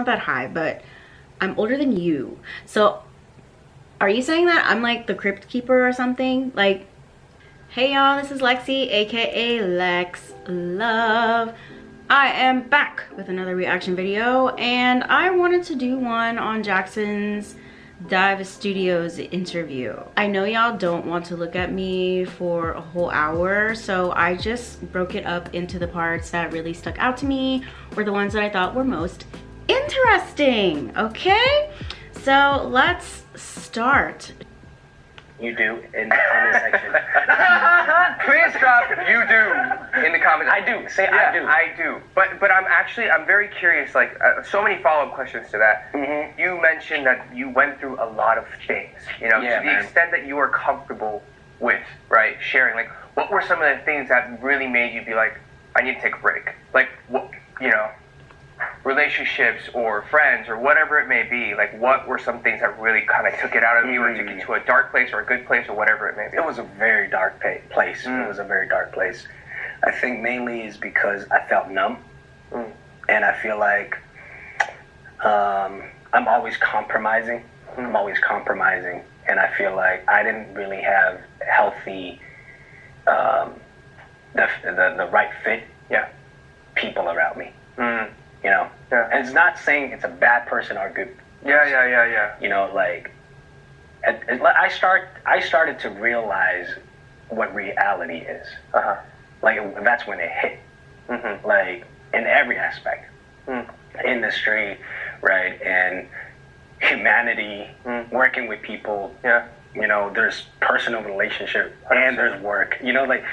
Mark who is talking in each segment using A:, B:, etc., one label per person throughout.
A: that high, but I'm older than you. So are you saying that I'm like the crypt keeper or something? Like, hey y'all, this is Lexi, aka Lex Love. I am back with another reaction video, and I wanted to do one on Jackson's Dive Studios interview. I know y'all don't want to look at me for a whole hour, so I just broke it up into the parts that really stuck out to me, or the ones that I thought were most interesting, okay? So let's start.
B: You do in the comment section.
C: Please drop you do in the comments.
B: I do. Say
C: yeah,
B: I do.
C: I do. But I'm very curious, like so many follow-up questions to that.
B: Mm-hmm.
C: You mentioned that you went through a lot of things, you know,
B: Yeah,
C: to the
B: man.
C: extent that you were comfortable with, right, sharing. Like, what were some of the things that really made you be like, I need to take a break? Like, what, you know, relationships or friends or whatever it may be, like what were some things that really kind of took it out of you or took you to a dark place or a good place or whatever it may be?
B: It was a very dark place. It was a very dark place. I think mainly is because I felt numb, and I feel like I'm always compromising. I'm always compromising, and I feel like I didn't really have healthy, the right fit, people around me. You know, and it's not saying it's a bad person or a good person.
C: Yeah.
B: You know, like I started to realize what reality is. Like that's when it hit. Like in every aspect, industry, right, and humanity, working with people. You know, there's personal relationship and there's work. You know, like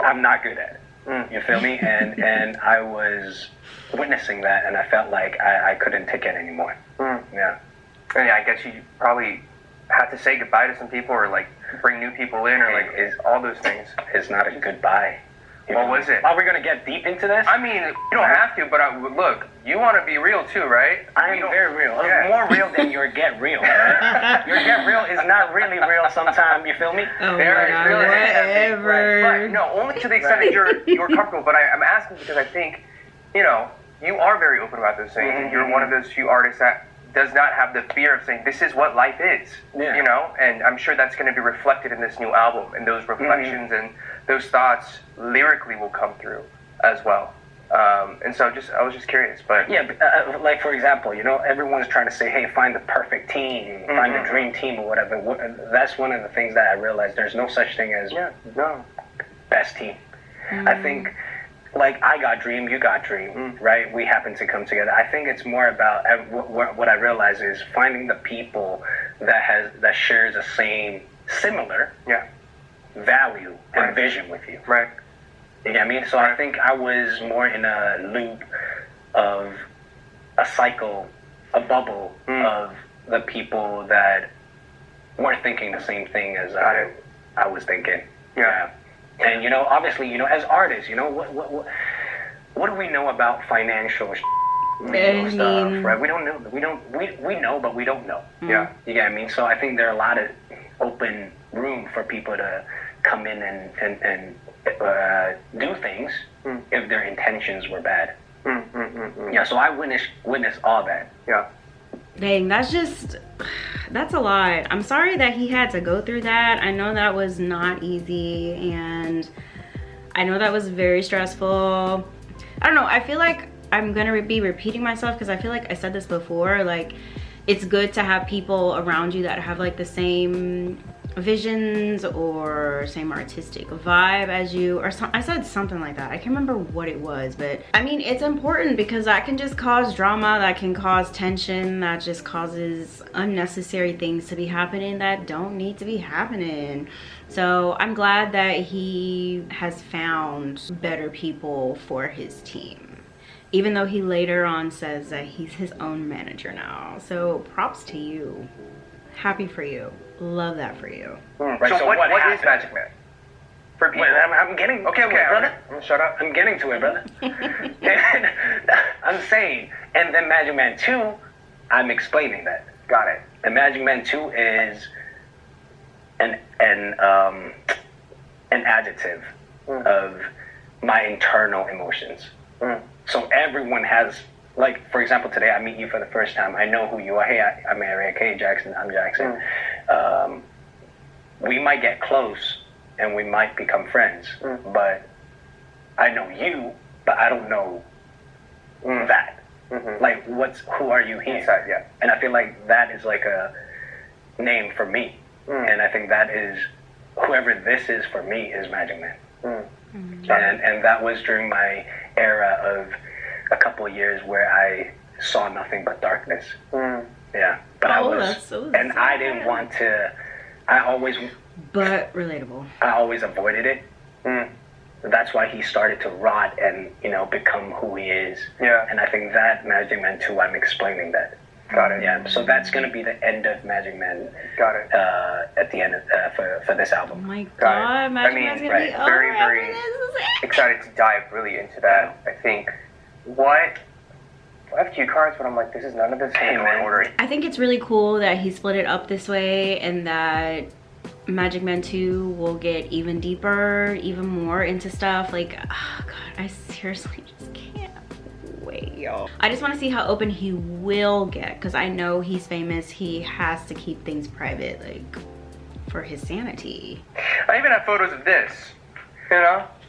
B: I'm not good at it. You feel me? And I was witnessing that, and I felt like I couldn't take it anymore. Yeah.
C: And I guess you probably had to say goodbye to some people, or like bring new people in, or like all those things.
B: It's not a goodbye.
C: What was it?
B: Are we gonna get deep into this?
C: I mean, you don't have to, but look, you want to be real too, right?
B: I'm very real.
C: Yeah.
B: More real than your get real. Right? Your get real is not really real sometimes. You feel me?
A: Oh
C: Very
A: my God,
C: real.
A: whatever.
C: Right. But no, only to the extent that you're comfortable. But I'm asking because I think, you know, you are very open about those things, and you're one of those few artists that does not have the fear of saying this is what life is. You know, and I'm sure that's going to be reflected in this new album, and those reflections and those thoughts lyrically will come through as well. And so I was just curious, but
B: like for example, you know, everyone's trying to say, hey, find the perfect team, find the dream team or whatever. That's one of the things that I realized. There's no such thing as best team. I think, like, I got dream, you got dream, right? We happen to come together. I think it's more about what I realize is finding the people that shares the same similar value and vision with you.
C: Right.
B: You get me? So I think I was more in a loop of a cycle, a bubble of the people that weren't thinking the same thing as I was thinking. Yeah. And you know, obviously, you know, as artists, you know, what do we know about financial stuff, right? We don't know. We know, but we don't know.
C: Yeah.
B: You get what I mean? So I think there are a lot of open room for people to come in and do things if their intentions were bad. Yeah, so I witnessed all that.
C: Yeah.
A: Dang, that's a lot. I'm sorry that he had to go through that. I know that was not easy, and I know that was very stressful. I don't know, I feel like I'm gonna be repeating myself because I feel like I said this before. Like, it's good to have people around you that have like the same visions or same artistic vibe as you, or I said something like that. I can't remember what it was, but I mean, it's important because that can just cause drama, that can cause tension, that just causes unnecessary things to be happening that don't need to be happening. So I'm glad that he has found better people for his team, even though he later on says that he's his own manager now. So props to you. Happy for you. Love that for you.
B: Right,
C: so what is Magic Man? For people.
B: Wait, I'm getting
C: okay,
B: brother.
C: Shut up.
B: I'm getting to it, brother. And I'm saying, and then Magic Man 2, I'm explaining that.
C: Got it.
B: And Magic Man 2 is an adjective of my internal emotions. So everyone has like, for example, today I meet you for the first time. I know who you are. Hey, I'm Eric. Hey, Jackson. I'm Jackson. We might get close and we might become friends, but I know you, but I don't know that. Like, who are you here?
C: Inside, yeah.
B: And I feel like that is like a name for me. And I think that is, whoever this is for me is Magic Man. And that was during my era of a couple of years where I saw nothing but darkness. Yeah. But I didn't want to, but
A: relatable.
B: I always avoided it. That's why he started to rot and, become who he is.
C: Yeah.
B: And I think that Magic Man 2, I'm explaining that.
C: Got it.
B: Yeah. So that's going to be the end of Magic Man.
C: Got it.
B: At the end for this album.
A: Oh my God, Magic Man's going to be
C: very, very excited to dive really into that. I think I have cue cards, but I'm like, this is none of this in order.
A: I think it's really cool that he split it up this way and that Magic Man 2 will get even deeper, even more into stuff. Like, oh God, I seriously just can't wait, y'all. I just want to see how open he will get, because I know he's famous. He has to keep things private, like, for his sanity.
C: I even have photos of this,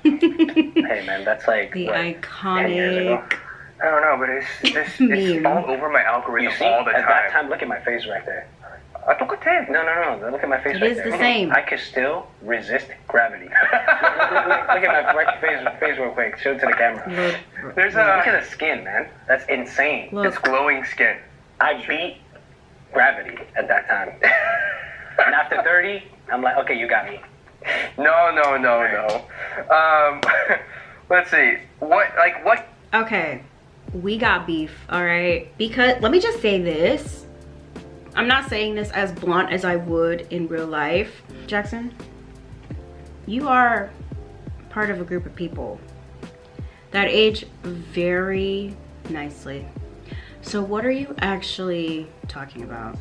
B: Hey man, that's like
A: the
B: iconic. 10 years ago?
C: I don't know, but it's all over my algorithm all the time.
B: At that time, look at my face right there. No. Look at my face
A: right
B: there.
A: It is the same.
B: I can still resist gravity. look at my face real quick. Show it to the camera. Look at the skin, man. That's insane.
C: It's glowing skin.
B: I beat gravity at that time. And after 30, I'm like, okay, you got me.
C: No. Let's see. What?
A: Okay, we got beef, all right? Because let me just say this. I'm not saying this as blunt as I would in real life. Jackson, you are part of a group of people that age very nicely. So what are you actually talking about?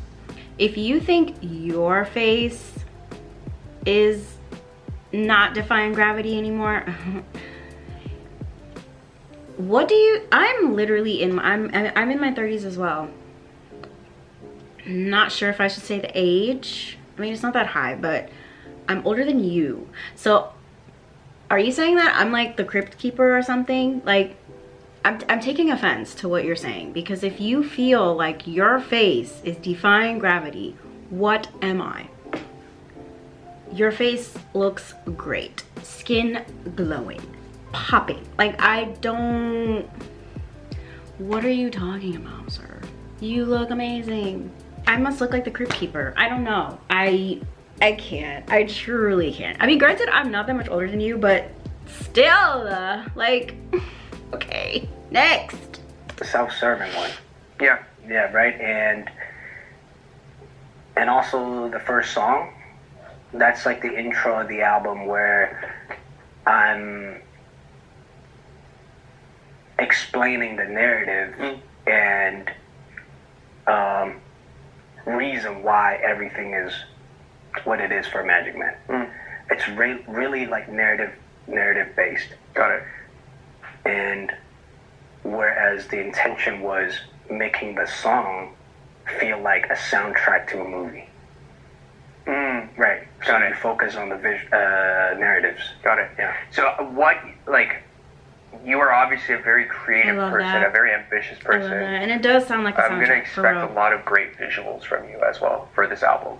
A: If you think your face is not defying gravity anymore, I'm literally I'm in my 30s as well. Not sure if I should say the age. I mean, it's not that high, but I'm older than you. So are you saying that I'm like the crypt keeper or something? Like, I'm taking offense to what you're saying, because if you feel like your face is defying gravity, what am I? Your face looks great. Skin glowing. Popping. Like, what are you talking about, sir? You look amazing. I must look like the crypt keeper. I don't know. I can't. I truly can't. I mean, granted, I'm not that much older than you, but still, like, okay, next.
B: The self-serving one.
C: Yeah,
B: right. And also the first song, that's like the intro of the album where I'm explaining the narrative and reason why everything is what it is for Magic Man. It's really like narrative based.
C: Got it.
B: And whereas the intention was making the song feel like a soundtrack to a movie. Right. So you focus on the narratives.
C: Got it.
B: Yeah.
C: So you are obviously a very creative person, a very ambitious person.
A: I love that. And it does sound like a soundtrack.
C: I'm going to expect a lot of great visuals from you as well for this album.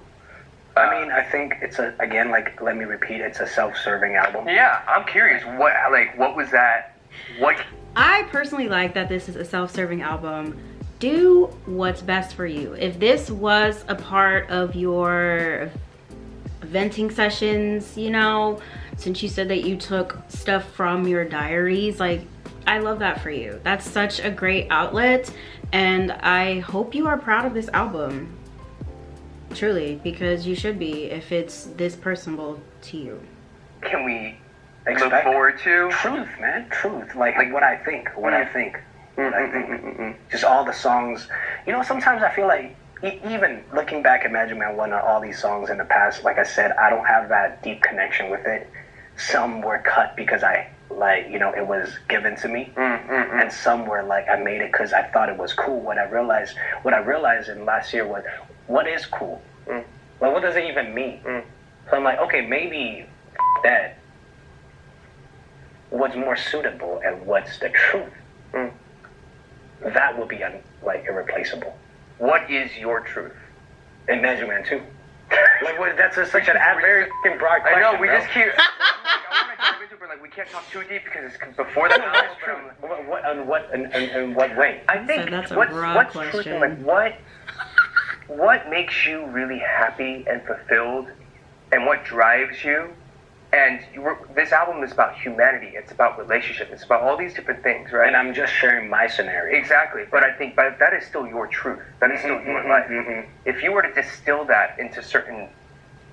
B: I mean, I think it's let me repeat, it's a self-serving album.
C: Yeah, I'm curious, what was that?
A: I personally like that this is a self-serving album. Do what's best for you. If this was a part of your venting sessions, since you said that you took stuff from your diaries, like, I love that for you. That's such a great outlet, and I hope you are proud of this album. Truly, because you should be if it's this personable to you.
C: Can we look forward to
B: truth, man? Truth, like what I think. Just all the songs. Sometimes I feel like even looking back at Magic Man 1 or all these songs in the past, like I said, I don't have that deep connection with it. Some were cut because I like, you know, it was given to me, and some were like, I made it because I thought it was cool. What I realized in last year was, what is cool? Like, what does it even mean? So I'm like, okay, maybe that what's more suitable and what's the truth, that will be like irreplaceable.
C: What is your truth?
B: In Measurement 2. Like, what, that's such a very broad question.
C: I know, we
B: bro.
C: just keep. I want to dive into it, but like we can't talk too deep because it's before that.
B: That's true. In what way?
C: I think
A: So that's a
C: what's
A: broad
C: truth
A: question.
C: and like what makes you really happy and fulfilled, and what drives you. And this album is about humanity. It's about relationships. It's about all these different things, right?
B: And I'm just sharing my scenario.
C: Exactly. But I think that is still your truth. That is still your life. If you were to distill that into certain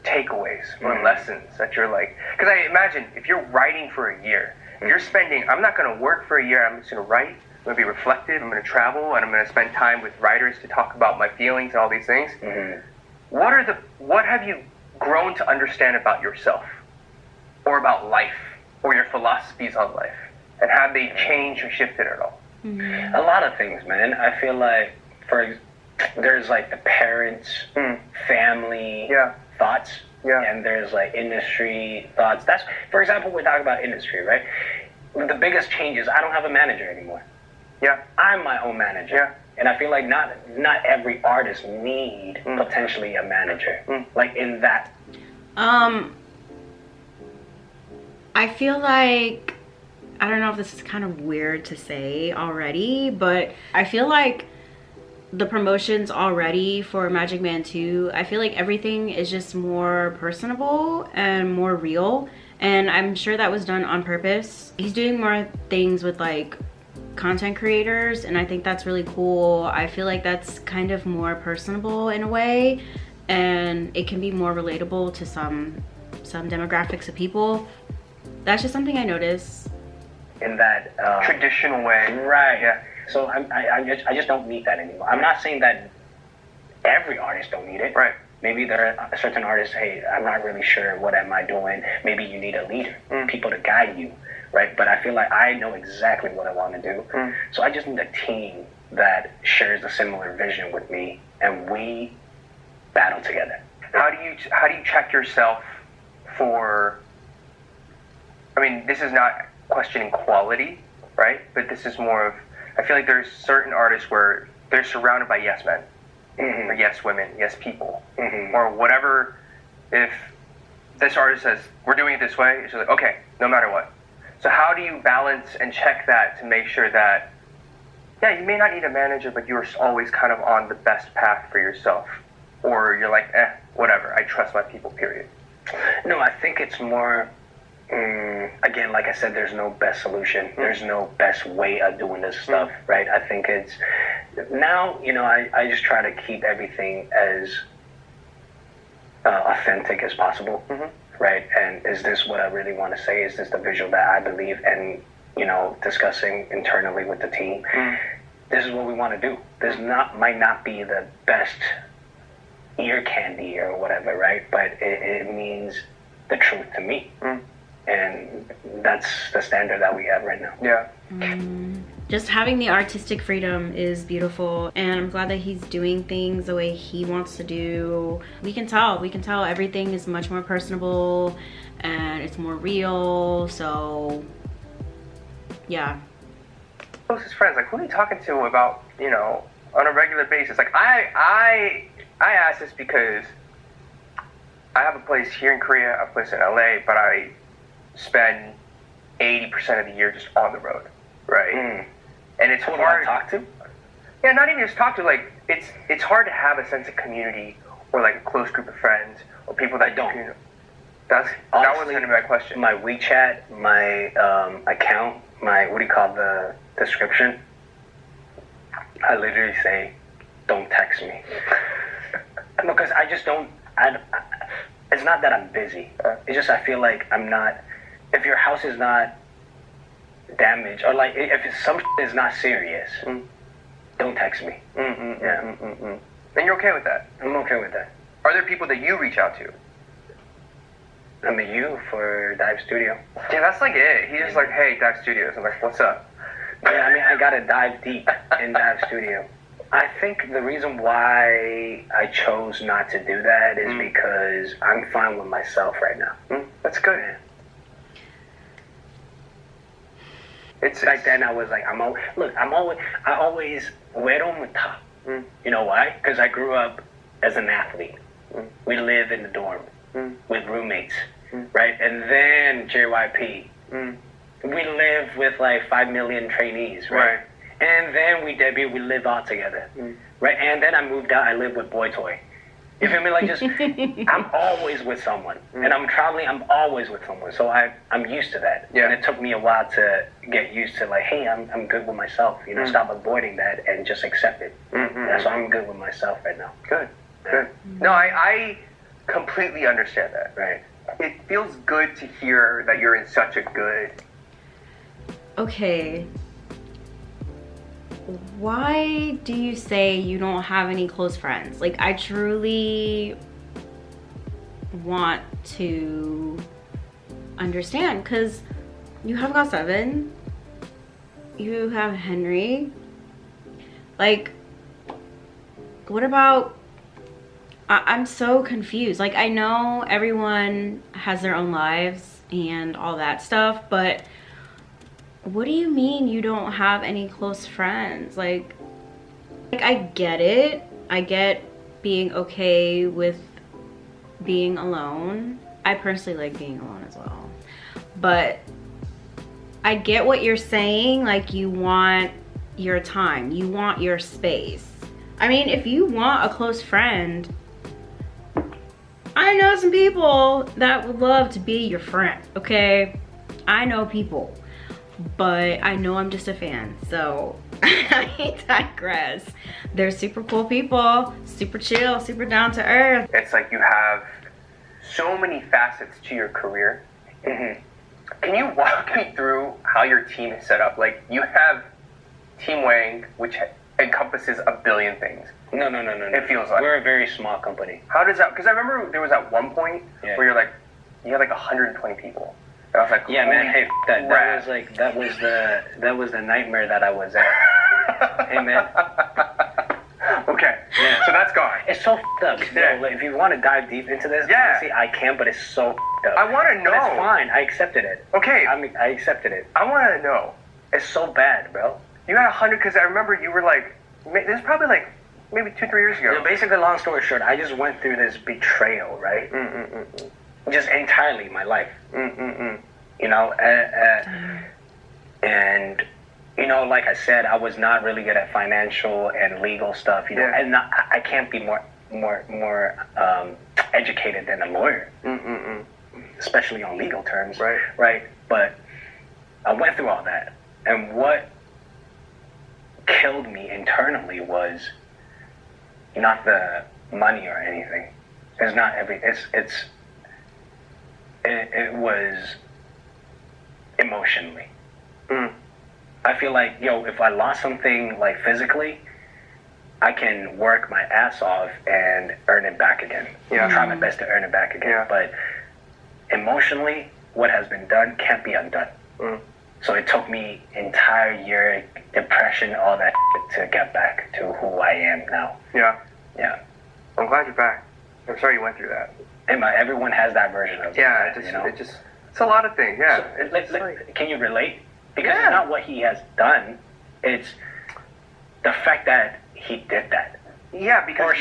C: takeaways or lessons that you're like, because I imagine if you're writing for a year, you're spending, I'm not going to work for a year. I'm just going to write. I'm going to be reflective. I'm going to travel, and I'm going to spend time with writers to talk about my feelings and all these things. What have you grown to understand about yourself? Or about life, or your philosophies on life, and have they changed or shifted at all?
B: A lot of things, man. I feel like there's like the parents, family thoughts, and there's like industry thoughts. That's, for example, we're talking about industry, right? The biggest change is I don't have a manager anymore.
C: Yeah,
B: I'm my own manager.
C: Yeah.
B: And I feel like not every artist need potentially a manager, like in that.
A: I feel like, I don't know if this is kind of weird to say already, but I feel like the promotions already for Magic Man 2, I feel like everything is just more personable and more real. And I'm sure that was done on purpose. He's doing more things with like content creators, and I think that's really cool. I feel like that's kind of more personable in a way, and it can be more relatable to some demographics of people. That's just something I noticed.
B: In that
C: traditional way.
B: Right. Yeah. So I just don't need that anymore. I'm not saying that every artist don't need it.
C: Right.
B: Maybe there are certain artists, hey, I'm not really sure what am I doing. Maybe you need a leader, people to guide you, right? But I feel like I know exactly what I want to do. So I just need a team that shares a similar vision with me, and we battle together.
C: How do you check yourself for? I mean, this is not questioning quality, right? But this is more of, I feel like there's certain artists where they're surrounded by yes men, or yes women, yes people, or whatever. If this artist says, we're doing it this way, it's just like, okay, no matter what. So how do you balance and check that to make sure that, yeah, you may not need a manager, but you're always kind of on the best path for yourself? Or you're like, whatever, I trust my people, period.
B: No, I think it's more... again, like I said, there's no best solution. There's no best way of doing this stuff, right? I think it's now, you know, I just try to keep everything as authentic as possible, right? And is this what I really want to say? Is this the visual that I believe? And, you know, discussing internally with the team, this is what we want to do. This might not be the best ear candy or whatever, right? But it means the truth to me. And that's the standard that we have right now.
C: Yeah.
A: Just having the artistic freedom is beautiful, and I'm glad that he's doing things the way he wants to do. We can tell everything is much more personable and it's more real. So yeah.
C: Closest friends, like, who are you talking to about, you know, on a regular basis? Like, I ask this because I have a place here in Korea, I have a place in LA, but I spend 80% of the year just on the road, right? And it's hard
B: to talk to.
C: Yeah, not even just talk to. Like, it's hard to have a sense of community or like a close group of friends or people that don't. That was kind of my question.
B: My WeChat, my account, my what do you call the description? I literally say, "Don't text me," because I just don't. It's not that I'm busy. It's just I feel like I'm not. If your house is not damaged, or like if some is not serious, don't text me.
C: And you're okay with that?
B: I'm okay with that.
C: Are there people that you reach out to?
B: I met you for Dive Studio.
C: Yeah, that's like it. He's just like, hey, Dive Studios. I'm like, what's up?
B: Yeah, I mean, I gotta dive deep in Dive Studio. I think the reason why I chose not to do that is because I'm fine with myself right now.
C: That's good.
B: Yeah. It's back then I was like, I always wear on the top. You know why? Because I grew up as an athlete. We live in the dorm with roommates, right? And then JYP. We live with like 5 million trainees, right? And then we debut, we live all together, right? And then I moved out, I live with Boy Toy. You feel me? Like just, I'm always with someone. And I'm traveling, I'm always with someone. So I'm used to that.
C: Yeah.
B: And it took me a while to get used to like, hey, I'm good with myself. You know, stop avoiding that and just accept it. Yeah, so I'm good with myself right now.
C: Good. No, I completely understand that.
B: Right.
C: It feels good to hear that you're in such a good...
A: Okay. Why do you say you don't have any close friends? Like, I truly want to understand, because you have got 7, you have Henry. Like, what about... I'm so confused. Like, I know everyone has their own lives and all that stuff, but what do you mean you don't have any close friends? Like I get it. I get being okay with being alone. I personally like being alone as well. But I get what you're saying. Like, you want your time. You want your space. I mean, if you want a close friend, I know some people that would love to be your friend, okay? I know people, but I know I'm just a fan, so I digress. They're super cool people, super chill, super down to earth.
C: It's like you have so many facets to your career. Can you walk me through how your team is set up? Like, you have Team Wang, which encompasses a billion things.
B: No.
C: It feels like
B: we're a very small company.
C: How does that? Because I remember there was at one point where you're like, you had like 120 people. And I was like,
B: yeah, man, hey, that was the nightmare that I was at. Hey, man.
C: Okay.
B: Yeah.
C: So that's gone.
B: It's so up.
C: Yeah.
B: If you want to dive deep into this, honestly, I can, but it's so up.
C: I want to know.
B: But it's fine. I accepted it.
C: Okay.
B: I accepted it.
C: I want to know.
B: It's so bad, bro.
C: You had 100 because I remember you were like, this is probably like maybe 2-3 years ago.
B: You know, basically, long story short, I just went through this betrayal, right? Just entirely my life. You know, and you know, like I said, I was not really good at financial and legal stuff. You know, and I can't be more educated than a lawyer, especially on legal terms. Right. But I went through all that, and what killed me internally was not the money or anything. It's not it was emotionally. I feel like, if I lost something like physically, I can work my ass off and earn it back again. Try my best to earn it back again. But emotionally, what has been done can't be undone. So it took me entire year, depression, all that to get back to who I am now. Yeah.
C: I'm glad you're back. I'm sorry you went through that.
B: Everyone has that version of that,
C: it's a lot of things.
B: So, can you relate? Because it's not what he has done, it's the fact that he did that.
C: Yeah, because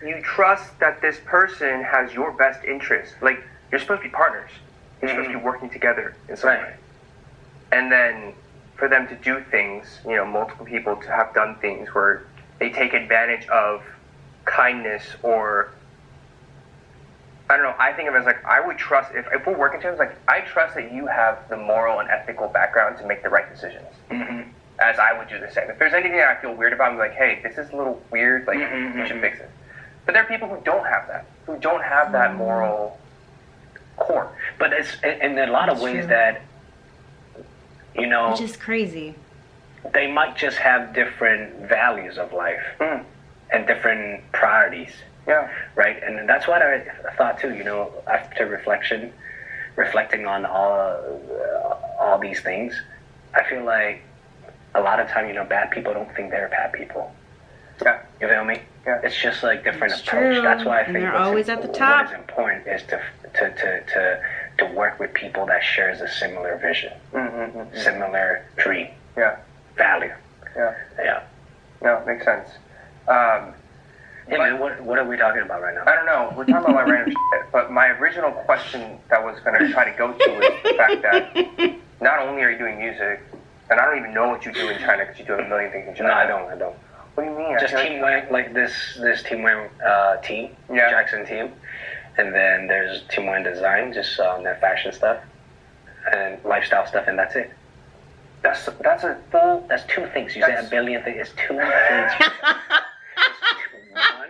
C: you trust that this person has your best interest. Like, you're supposed to be partners. You're supposed to be working together in some way. And then for them to do things, multiple people to have done things where they take advantage of kindness, or I don't know, I think of it as like, I would trust, if we're working together, like, I trust that you have the moral and ethical background to make the right decisions. As I would do the same. If there's anything that I feel weird about, I'm like, hey, this is a little weird, like, you should fix it. But there are people who don't have that, moral core.
B: But it's in a lot of ways that,
A: which is crazy.
B: They might just have different values of life and different priorities.
C: Yeah.
B: Right? And that's what I thought too, you know, after reflecting on all these things, I feel like a lot of time, you know, bad people don't think they're bad people.
C: Yeah.
B: You feel me?
C: Yeah.
B: It's just like different
A: It's
B: approach.
A: true.
B: That's why I
A: And
B: think
A: they're always at the top.
B: What is important is to work with people that shares a similar vision, similar dream, value.
C: Yeah.
B: Yeah.
C: No, makes sense.
B: Hey man, what are we talking about right now?
C: I don't know. We're talking about random shit. But my original question that was going to try to go to was the fact that not only are you doing music, and I don't even know what you do in China because you do a million things in China.
B: No, I don't.
C: What do you mean?
B: Just Team Wang, like this Team Wang team, Jackson team. And then there's Team Wang Design, just their fashion stuff and lifestyle stuff, and that's it. That's two things. You say a billion things. It's two things. One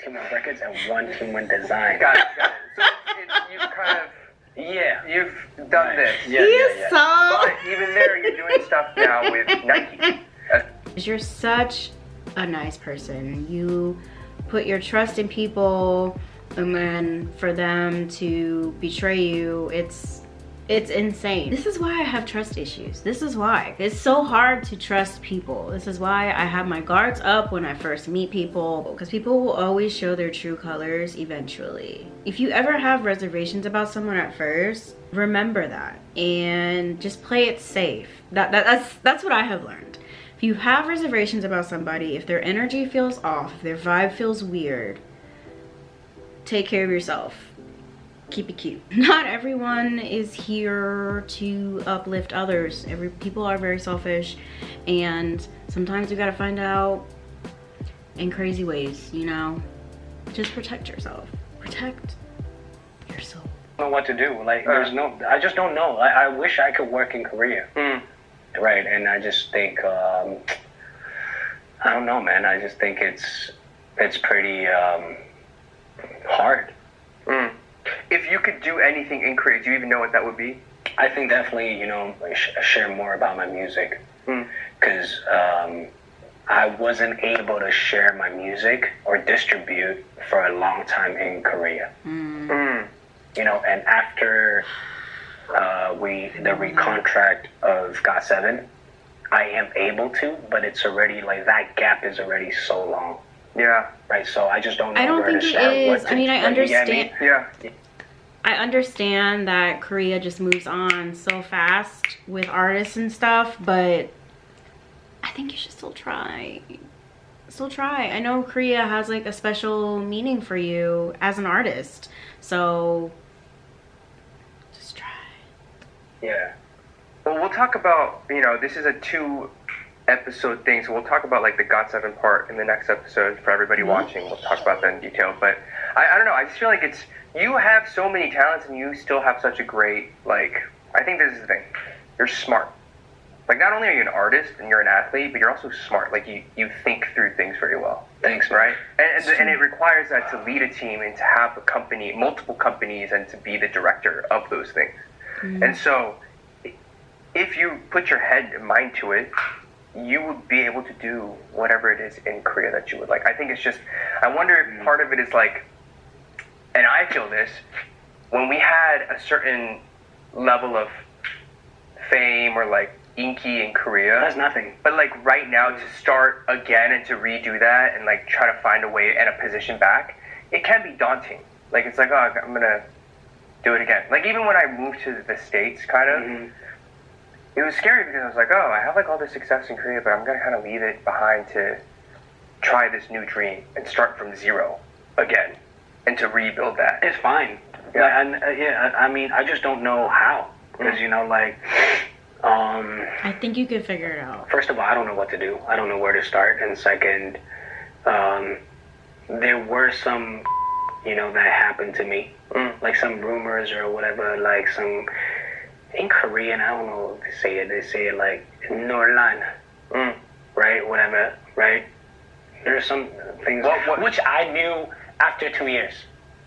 B: Team Wang Records and one Team Wang Design.
C: Got it. So you've kind of you've done this.
A: Yeah.
C: But even there, you're doing stuff now with Nike.
A: You're such a nice person. You put your trust in people, and then for them to betray you, it's insane. This is why I have trust issues. This is why. It's so hard to trust people. This is why I have my guards up when I first meet people, because people will always show their true colors eventually. If you ever have reservations about someone at first, remember that and just play it safe. That's what I have learned. If you have reservations about somebody, if their energy feels off, if their vibe feels weird, take care of yourself. Keep it cute. Not everyone is here to uplift others. People are very selfish, and sometimes you gotta find out in crazy ways, you know? Just protect yourself. Protect your soul.
B: I don't know what to do. Like, I just don't know. I wish I could work in Korea. Right, and I just think, I don't know, man. I just think it's pretty hard.
C: If you could do anything in Korea, do you even know what that would be?
B: I think definitely, you know, share more about my music. Because I wasn't able to share my music or distribute for a long time in Korea. You know, and after the recontract of GOT7, I am able to, but it's already like that gap is already so long.
C: Yeah.
B: Right. So I just don't know.
A: I don't
B: where
A: think
B: to
A: it
B: start.
A: is. I mean, I understand.
C: Yeah.
A: I understand that Korea just moves on so fast with artists and stuff, but I think you should still try. I know Korea has like a special meaning for you as an artist, so just try.
B: Yeah.
C: Well, we'll talk about, you know, this is a 2-episode thing, so we'll talk about like the GOT7 part in the next episode for everybody watching. We'll talk about that in detail, but I don't know, I just feel like you have so many talents and you still have such a great, like, I think this is the thing, you're smart. Like, not only are you an artist and you're an athlete, but you're also smart. Like, you think through things very well.
B: Thanks,
C: right? And it requires that to lead a team and to have a company, multiple companies, and to be the director of those things. And so, if you put your head and mind to it, you would be able to do whatever it is in Korea that you would like. I think it's just, I wonder if part of it is like, and I feel this, when we had a certain level of fame or like inky in Korea.
B: That's nothing.
C: But like right now to start again and to redo that and like try to find a way and a position back, it can be daunting. Like it's like, oh, I'm gonna do it again. Like even when I moved to the States, kind of, it was scary because I was like, oh, I have like all this success in Korea, but I'm gonna kind of leave it behind to try this new dream and start from zero again and to rebuild that.
B: It's fine. Yeah, I mean, I just don't know how. Because, you know, like,
A: I think you can figure it out.
B: First of all, I don't know what to do. I don't know where to start. And second, there were some, you know, that happened to me. Like some rumors or whatever, like some, in Korean, I don't know what to say it. They say it like, Norlan. Right? Whatever, right? There's some things, which I knew after 2 years.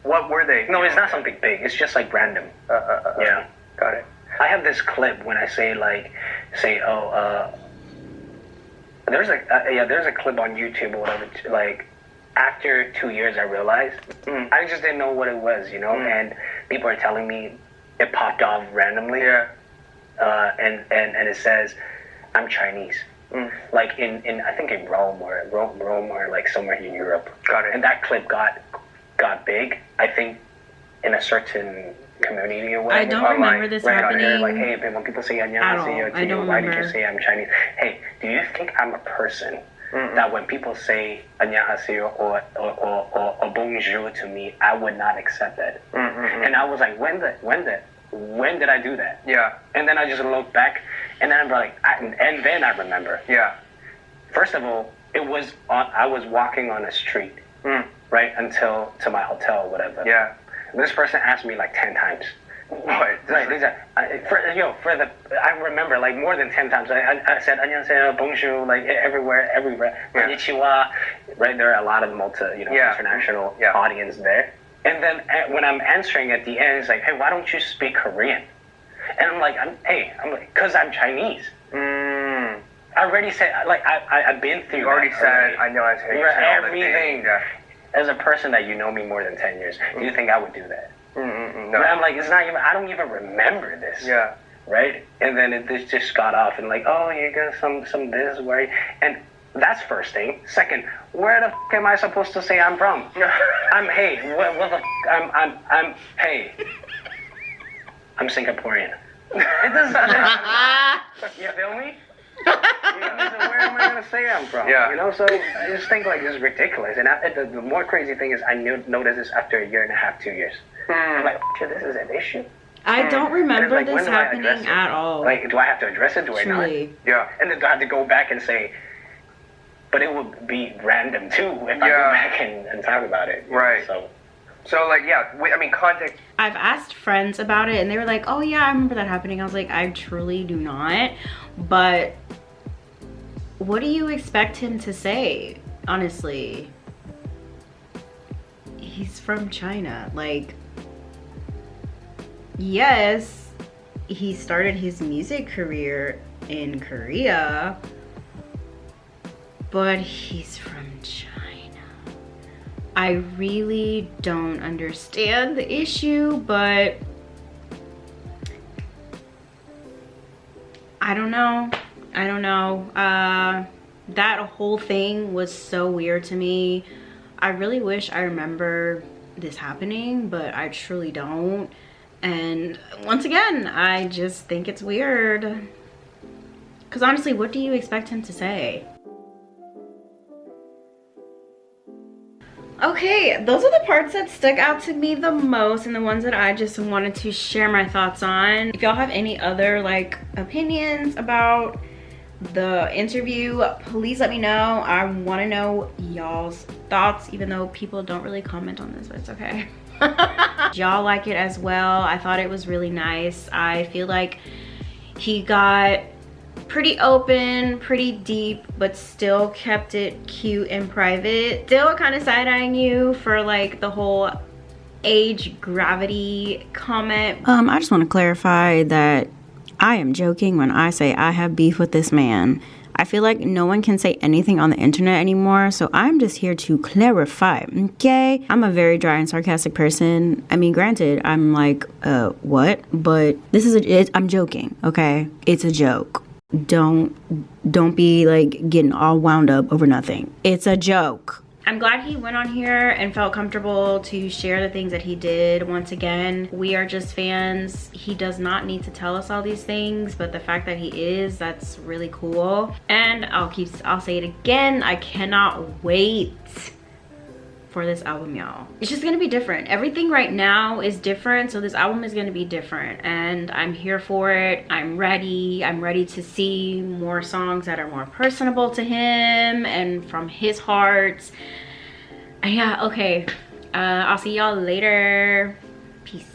C: What were they?
B: No, it's not something big. It's just like random. Yeah.
C: Got it.
B: I have this clip when I say there's a clip on YouTube or whatever, like after 2 years, I realized I just didn't know what it was, you know. And people are telling me it popped off randomly.
C: Yeah.
B: And it says I'm Chinese. Like in I think in Rome or like somewhere in Europe.
C: Got it.
B: And that clip got big. I think in a certain community or whatever.
A: I don't remember this happening.
B: Like, hey, when people say 안녕하세요 to you, why did you say I'm Chinese? Hey, do you think I'm a person that when people say 안녕하세요 or bonjour to me, I would not accept that? And I was like, when did I do that?
C: Yeah.
B: And then I just look back, and then I'm like, and then I remember.
C: Yeah.
B: First of all, I was walking on a street, right, until to my hotel or whatever.
C: Yeah.
B: This person asked me like 10 times.
C: What?
B: I remember like more than 10 times. I said 안녕하세요, bonjour, like everywhere, konnichiwa. Right, there are a lot of international audience there. And then when I'm answering at the end, it's like, hey, why don't you speak Korean? And I'm like, because I'm Chinese. I already said, like, I've been through.
C: You already said, I know I say
B: everything. As a person that you know me more than 10 years, do you think I would do that? No. I'm like, it's not even. I don't even remember this.
C: Yeah.
B: Right. And then this just got off and like, oh, you got some this where, and that's first thing. Second, where the f am I supposed to say I'm from? I'm hey. What the f? I'm hey. I'm Singaporean. It doesn't. You feel me? So where am I gonna say I'm from?
C: Yeah.
B: You know, so I just think like this is ridiculous. And the more crazy thing is, I noticed this after a year and a half, 2 years. I'm like, shit, this is an issue.
A: I don't remember
B: like,
A: this happening at all.
B: Like, do I have to address it? Do I not?
C: Yeah.
B: And then do I have to go back and say? But it would be random too if I go back and talk about it.
C: Right.
B: Know,
C: so like, yeah. I mean, context.
A: I've asked friends about it, and they were like, "Oh yeah, I remember that happening." I was like, "I truly do not." But what do you expect him to say? Honestly, he's from China. Like, yes, he started his music career in Korea, but he's from China. I really don't understand the issue, but I don't know. That whole thing was so weird to me. I really wish I remember this happening, but I truly don't. And once again, I just think it's weird. Because honestly, what do you expect him to say? Okay, those are the parts that stuck out to me the most and the ones that I just wanted to share my thoughts on. If y'all have any other like opinions about the interview, please let me know. I want to know y'all's thoughts, even though people don't really comment on this, but it's okay. Y'all like it as well. I thought it was really nice. I feel like he got pretty open, pretty deep, but still kept it cute and private. Still kind of side-eyeing you for like the whole age gravity comment. I just want to clarify that I am joking when I say I have beef with this man. I feel like no one can say anything on the internet anymore, so I'm just here to clarify, okay? I'm a very dry and sarcastic person. I mean, granted, I'm like, what? But this is I'm joking, okay? It's a joke. Don't be like getting all wound up over nothing. It's a joke. I'm glad he went on here and felt comfortable to share the things that he did. Once again, we are just fans. He does not need to tell us all these things, but the fact that he is, that's really cool. And I'll say it again, I cannot wait for this album, y'all. It's just gonna be different. Everything right now is different, so this album is gonna be different, and I'm here for it. I'm ready to see more songs that are more personable to him and from his heart. And yeah, okay, I'll see y'all later. Peace.